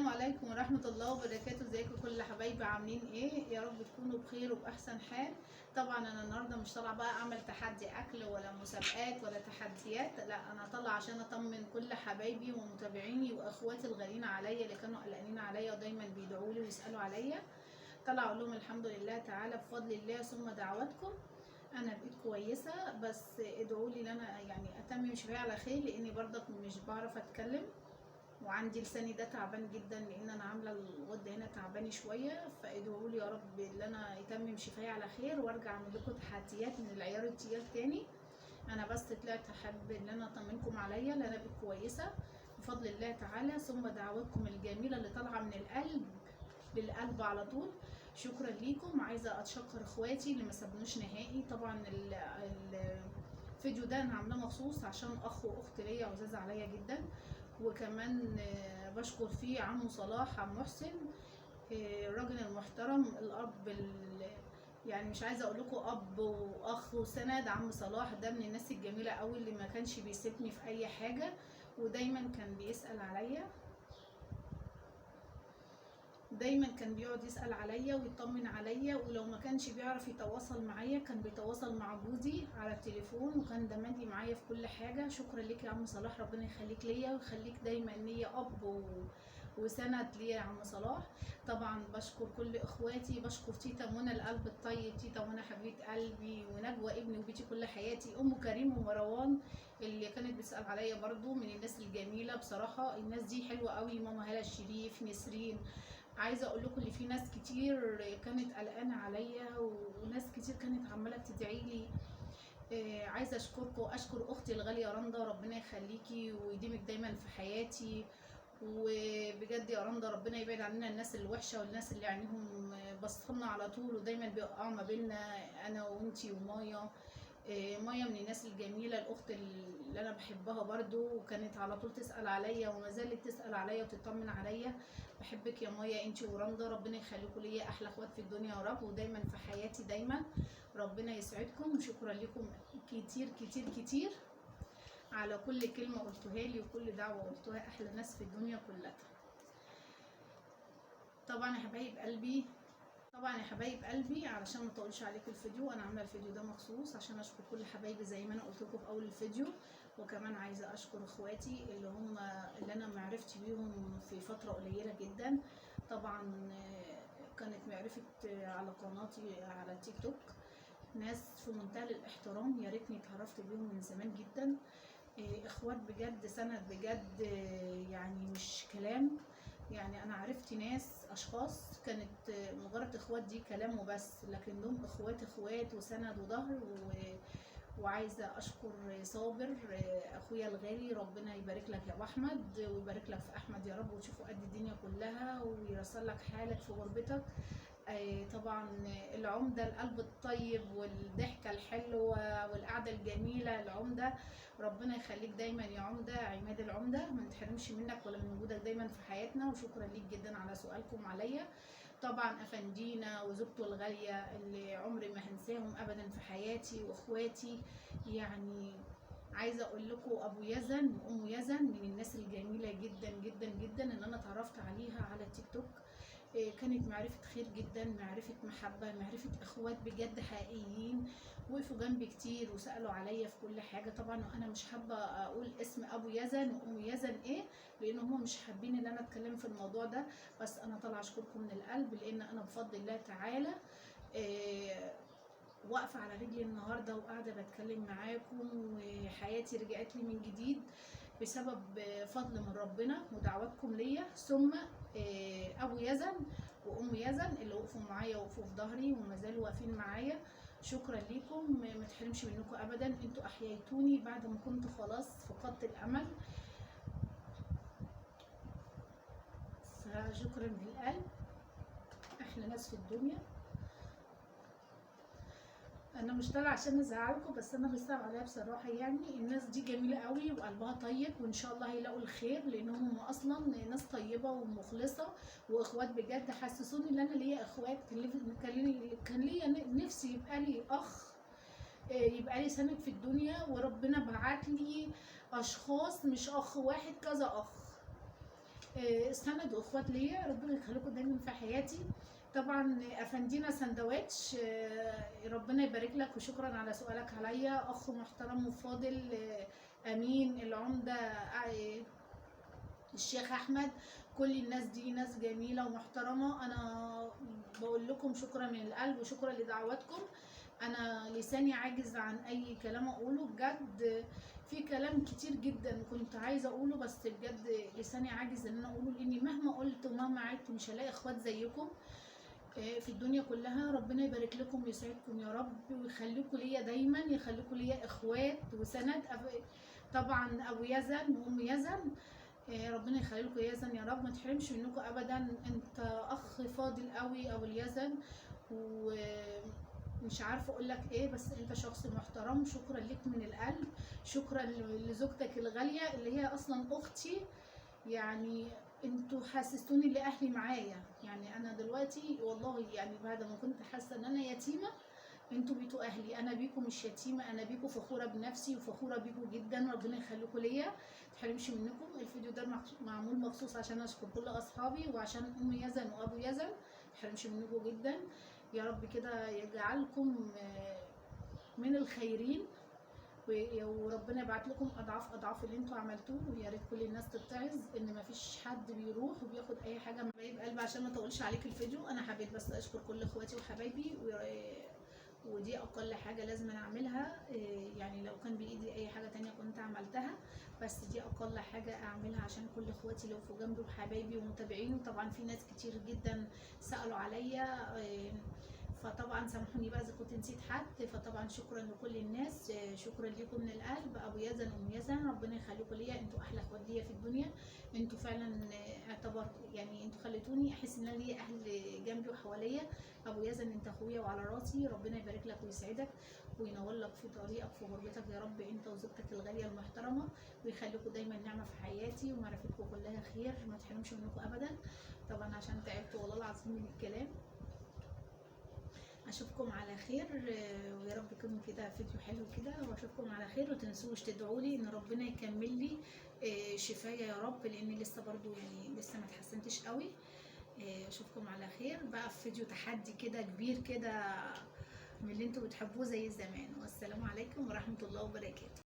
السلام عليكم ورحمة الله وبركاته. ازيكم كل حبايبي، عاملين ايه؟ يا رب تكونوا بخير وبأحسن حال. طبعا انا النهارده مش طالعه بقى اعمل تحدي اكل ولا مسابقات ولا تحديات، لا انا طالعه عشان اطمن كل حبايبي ومتابعيني واخواتي الغاليين عليا اللي كانوا قلقانين عليا ودايما بيدعوا لي ويسالوا عليا. طالعه اقول لهم الحمد لله تعالى بفضل الله ثم دعواتكم انا بقيت كويسه، بس ادعوا لي ان انا يعني اتمم شفايا على خير، لاني برضك مش بعرف اتكلم وعندي لساني ده تعبان جدا، لان انا عامله الغده هنا تعباني شويه. فادعوا لي يا رب ان انا يتمم شفايا على خير وارجع اعمل لكم تحديات من العيار التقيل تاني. انا بس طلعت احب ان انا اطمنكم عليا، لان انا بقيت كويسه بفضل الله تعالى ثم دعواتكم الجميله اللي طالعه من القلب للقلب على طول. شكرا ليكم. عايزه اتشكر اخواتي اللي ما سابنوش نهائي. طبعا الفيديو ده انا عاملاه مخصوص عشان اخ واخت ليا عزاز عليا جدا، وكمان بشكر فيه عمو صلاح، عم محسن، الراجل المحترم، الاب يعني مش عايزه اقول لكم اب واخ وسند. عم صلاح ده من الناس الجميله قوي اللي ما كانش بيسيبني في اي حاجه، ودايما كان بيسال عليا، دايما كان بيقعد يسأل عليا ويطمن عليا، ولو ما كانش بيعرف يتواصل معايا كان بيتواصل مع جوزي على التليفون، وكان دماغي معايا في كل حاجة. شكرا لك يا عم صلاح، ربنا يخليك ليا ويخليك دايما ليا اب وسند ليا يا عم صلاح. طبعا بشكر كل اخواتي، بشكر تيتا منى القلب الطيب، تيتا منى حبيبه قلبي، ونجوى ابني وبيتي كل حياتي، ام كريم ومروان اللي كانت بتسأل عليا برضو من الناس الجميلة بصراحة. الناس دي حلوة قوي، ماما هلا الشريف، نسرين. عايزه اقول لكم ان في ناس كتير كانت قلقانه عليا وناس كتير كانت عماله تدعي لي. عايزه اشكركم واشكر اختي الغاليه رندا، ربنا يخليكي ويديمك دايما في حياتي. وبجد يا رندا ربنا يبعد عننا الناس الوحشه والناس اللي عينيهم بصلنا على طول ودايما بيقعوا ما بيننا، انا وانتي ومايا. مايا من الناس الجميله، الاخت اللي انا بحبها برضو، وكانت على طول تسال عليا وما زالت تسال عليا وتطمن عليا. بحبك يا مايا انتي ورندا، ربنا يخليكم ليا احلى اخوات في الدنيا يا رب، ودايما في حياتي دايما. ربنا يسعدكم، وشكرا لكم كتير كتير كتير على كل كلمه قلتوها لي وكل دعوه قلتوها. احلى ناس في الدنيا كلها. طبعا يا حبايب قلبي، طبعا يا حبايب قلبي، علشان ما اطولش عليكم الفيديو، انا عامله الفيديو ده مخصوص عشان اشكر كل حبايبي زي ما انا قلت لكم في اول الفيديو. وكمان عايزه اشكر اخواتي اللي انا معرفتي بيهم في فتره قليله جدا. طبعا كانت معرفه على قناتي على التيك توك، ناس في منتهى الاحترام، يا ريتني اتعرفت بيهم من زمان جدا. اخوات بجد، سند بجد، يعني مش كلام. يعني انا عرفت ناس اشخاص كانت مجرد اخوات دي كلام وبس، لكن دول اخوات اخوات وسند وظهر وعايزه اشكر صابر اخويا الغالي، ربنا يبارك لك يا ابو احمد ويبارك لك في احمد يا رب، وتشوفوا قد الدنيا كلها ويرسل لك حالك في غربتك. طبعا العمده القلب الطيب والضحكه الحلوه والقعده الجميله، العمده ربنا يخليك دايما يا عمده، عماد العمده، ما نتحرمش منك ولا من وجودك دايما في حياتنا. وشكرا ليك جدا على سؤالكم عليا. طبعا افندينا وزوجته الغاليه اللي عمري ما هنساهم ابدا في حياتي، واخواتي. يعني عايزه اقول لكم ابو يزن وام يزن من الناس الجميله جدا جدا جدا اللي انا اتعرفت عليها على التيك توك. كانت معرفة خير جدا، معرفة محبة، معرفة اخوات بجد حقيقيين، وقفوا جنبي كتير وسألوا عليا في كل حاجة. طبعا انا مش حابة اقول اسم ابو يزن وام يزن ايه، لان هم مش حابين ان انا اتكلم في الموضوع ده، بس انا طالعة اشكركم من القلب، لان انا بفضل الله تعالى واقفة على رجلي النهاردة وقاعدة بتكلم معاكم، وحياتي رجعت لي من جديد بسبب فضل من ربنا ودعواتكم ليا، ثم ابو يزن وام يزن اللي وقفوا معايا وقفوا في ظهري وما زالوا واقفين معايا. شكرا ليكم، ما تحرمش منكم ابدا، انتوا احييتوني بعد ما كنت خلاص فقدت الامل، فشكرا بالقلب. احلى ناس في الدنيا. انا مش طالعه عشان ازعلكم، بس انا بصعب عليها بصراحه، يعني الناس دي جميله قوي وقلبها طيب، وان شاء الله هيلاقوا الخير، لان هم اصلا ناس طيبه ومخلصه واخوات بجد. حسسوني ان انا ليا اخوات، كان ليا نفسي يبقى لي اخ، يبقى لي سند في الدنيا، وربنا بعت لي اشخاص، مش اخ واحد، كذا اخ. سند واخوات ليا، ربنا يخليكم دايما في حياتي. طبعا افندينا سندوتش، ربنا يبارك لك وشكرا على سؤالك عليا. اخ محترم وفاضل، امين العمده، الشيخ احمد، كل الناس دي ناس جميله ومحترمه. انا بقول لكم شكرا من القلب وشكرا لدعواتكم. انا لساني عاجز عن اي كلام اقوله بجد. في كلام كتير جدا كنت عايزه اقوله، بس بجد لساني عاجز ان انا اقوله، لاني مهما قلت ومهما عدت مش هلاقي اخوات زيكم في الدنيا كلها. ربنا يبارك لكم ويسعدكم يا رب، ويخليكم ليا دايما، يخليكم ليا اخوات وسند. طبعا ابو يزن وام يزن، ربنا يخلي لكم يزن يا رب، ما تحرمش منكم ابدا. انت اخ فاضل قوي ابو اليزن، ومش عارفه اقول لك ايه، بس انت شخص محترم. شكرا لك من القلب. شكرا لزوجتك الغاليه اللي هي اصلا اختي. يعني انتوا حسستوني لاهلي معايا. يعني انا دلوقتي والله يعني بعد ما كنت حاسه ان انا يتيمه، انتوا بيتوا اهلي. انا بيكم مش يتيمه، انا بيكم فخوره بنفسي وفخوره بيكم جدا. ربنا يخليكم ليا، متحرمش منكم. الفيديو ده معمول مخصوص عشان اشكر كل اصحابي، وعشان ام يزن وابو يزن، متحرمش منكم جدا. يا رب كده يجعلكم من الخيرين، وربنا يبعت لكم اضعاف اضعاف اللي انتوا عملتوه. ويا ريت كل الناس تتعظ ان مفيش حد بيروح وبياخد اي حاجه من حبايب قلبي. عشان ما اطولش عليك الفيديو، انا حبيت بس اشكر كل اخواتي وحبايبي، ودي اقل حاجه لازم أنا اعملها. يعني لو كان بايدي اي حاجه تانية كنت عملتها، بس دي اقل حاجه اعملها عشان كل اخواتي اللي وقفوا جنبي وحبايبي ومتابعيني. وطبعا في ناس كتير جدا سالوا عليا، فطبعا سامحوني بقى اذا كنت نسيت حد. فطبعا شكرا لكل الناس، شكرا لكم من القلب. ابو يزن وام يزن، ربنا يخليكم ليا، انتوا احلى اخوات ليا في الدنيا. انتوا فعلا اعتبر يعني انتوا خليتوني احس ان انا ليا اهل جنبي وحواليا. ابو يزن انت اخويا وعلى راسي، ربنا يبارك لك ويسعدك وينور لك في طريقك في غربتك يا رب، انت وزوجتك الغاليه المحترمه. ويخليكم دايما نعمه في حياتي ومعرفتكم كلها خير، ما تحرمش منكم ابدا. طبعا عشان تعبت والله العظيم من الكلام. اشوفكم على خير، ويا رب يكون كده فيديو حلو كده، واشوفكم على خير. وتنسوش تدعوا لي ان ربنا يكمل لي شفايا يا رب، لان لسه برضو يعني لسه ما اتحسنتش قوي. اشوفكم على خير بقى في فيديو تحدي كده كبير كده من اللي انتوا بتحبوه زي زمان. والسلام عليكم ورحمة الله وبركاته.